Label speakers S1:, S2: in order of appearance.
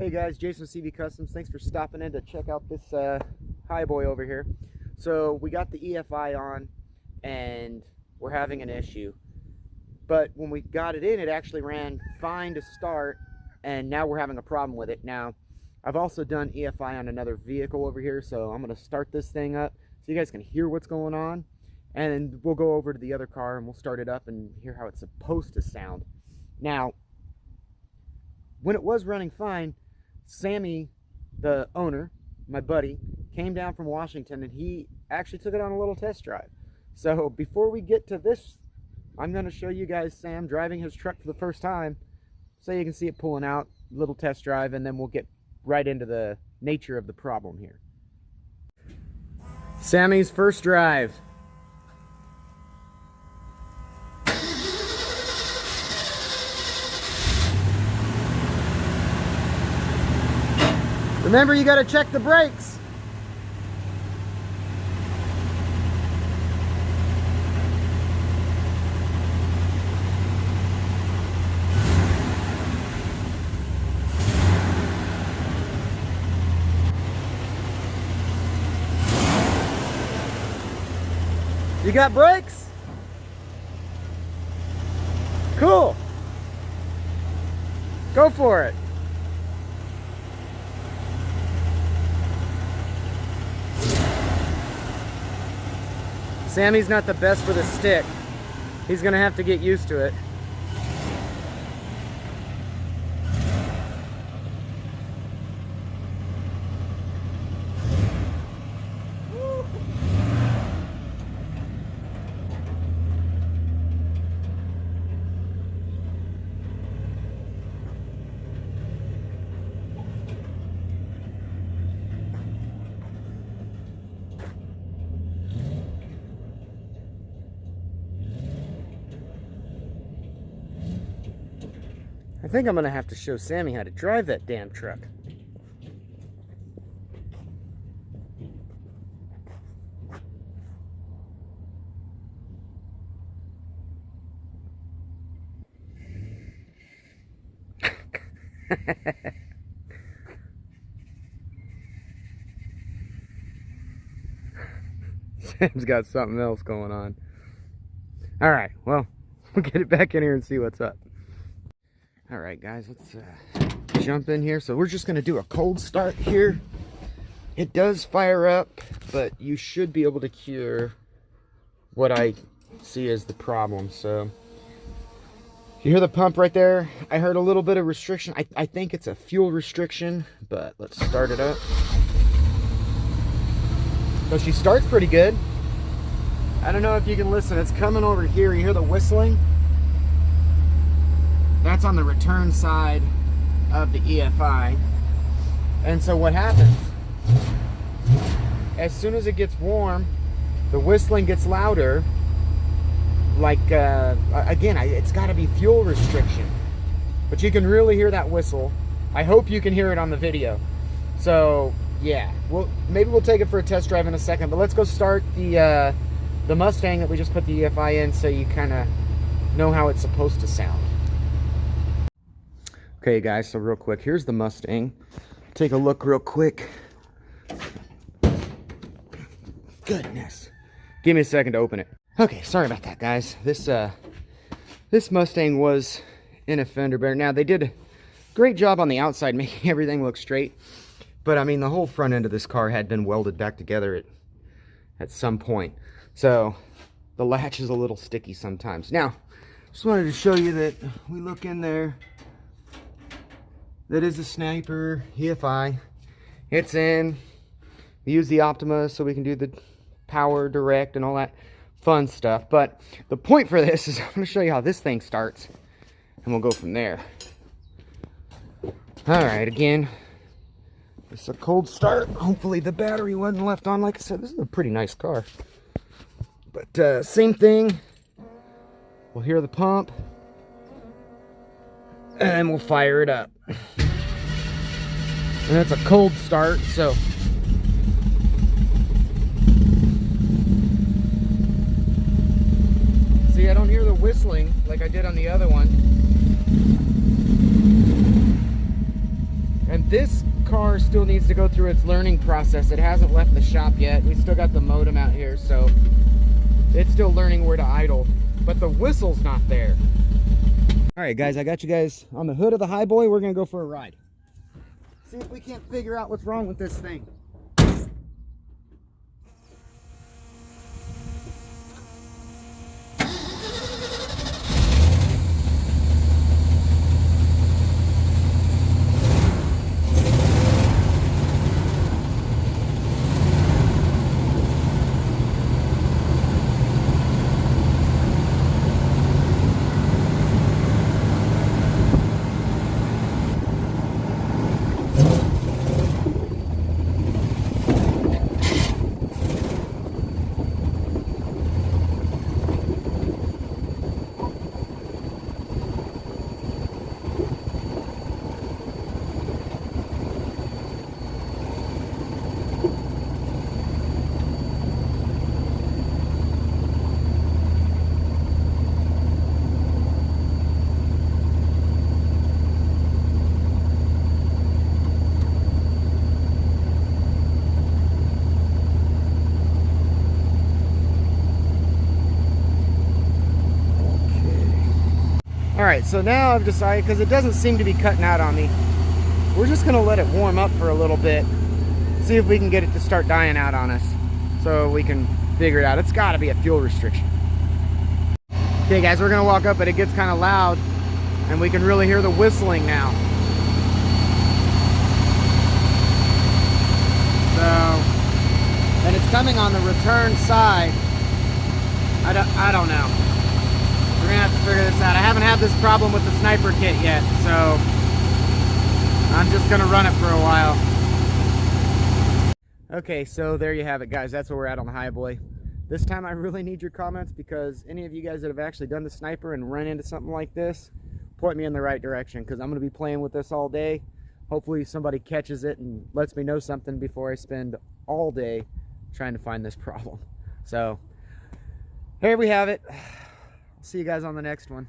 S1: Hey guys, Jason with CB Customs. Thanks for stopping in to check out this Highboy over here. So we got the EFI on and we're having an issue. But when we got it in, it actually ran fine to start, and now we're having a problem with it. Now, I've also done EFI on another vehicle over here, so I'm going to start this thing up so you guys can hear what's going on. And then we'll go over to the other car and we'll start it up and hear how it's supposed to sound. Now, when it was running fine, Sammy, the owner, my buddy, came down from Washington and he actually took it on a little test drive. So before we get to this, I'm going to show you guys Sam driving his truck for the first time so you can see it pulling out, little test drive, and then we'll get right into the nature of the problem here. Sammy's first drive. Remember, you got to check the brakes. You got brakes? Cool. Go for it. Sammy's not the best with a stick. He's gonna have to get used to it. I think I'm gonna have to show Sammy how to drive that damn truck. Sam's got something else going on. All right, well, we'll get it back in here and see what's up. All right, guys, let's jump in here. So we're just going to do a cold start here. It does fire up, but you should be able to cure what I see as the problem. So you hear the pump right there? I heard a little bit of restriction. I think it's a fuel restriction, but let's start it up. So she starts pretty good. I don't know if you can listen. It's coming over here. You hear the whistling? That's on the return side of the EFI. And so what happens, as soon as it gets warm, the whistling gets louder. Like, again, it's got to be fuel restriction. But you can really hear that whistle. I hope you can hear it on the video. So, yeah, maybe we'll take it for a test drive in a second. But let's go start the Mustang that we just put the EFI in so you kind of know how it's supposed to sound. Okay guys, so real quick, here's the Mustang. Take a look real quick. Goodness. Give me a second to open it. Okay, sorry about that, guys. This Mustang was in a fender bender. Now, they did a great job on the outside making everything look straight. But, I mean, the whole front end of this car had been welded back together at some point. So, the latch is a little sticky sometimes. Now, just wanted to show you that we look in there. That is a Sniper EFI. It's in. We use the Optima so we can do the power direct and all that fun stuff. But the point for this is I'm going to show you how this thing starts, and we'll go from there. All right, again, it's a cold start. Hopefully the battery wasn't left on. Like I said, this is a pretty nice car. But same thing. We'll hear the pump, and we'll fire it up. And that's a cold start, so see, I don't hear the whistling like I did on the other one. And this car still needs to go through its learning process. It hasn't left the shop yet. We still got the modem out here, so it's still learning where to idle, but the whistle's not there. All right, guys, I got you guys on the hood of the Highboy. We're gonna go for a ride. See if we can't figure out what's wrong with this thing. Alright, so now I've decided, because it doesn't seem to be cutting out on me, we're just going to let it warm up for a little bit. See if we can get it to start dying out on us, so we can figure it out. It's got to be a fuel restriction. Okay guys, we're going to walk up, but it gets kind of loud, and we can really hear the whistling now. So, and it's coming on the return side. I don't know. We're gonna have to figure this out. I haven't had this problem with the sniper kit yet, so I'm just gonna run it for a while. Okay, so there you have it, guys. That's where we're at on the Highboy. This time I really need your comments, because any of you guys that have actually done the sniper and run into something like this, point me in the right direction, because I'm gonna be playing with this all day. Hopefully somebody catches it and lets me know something before I spend all day trying to find this problem. So here we have it. See you guys on the next one.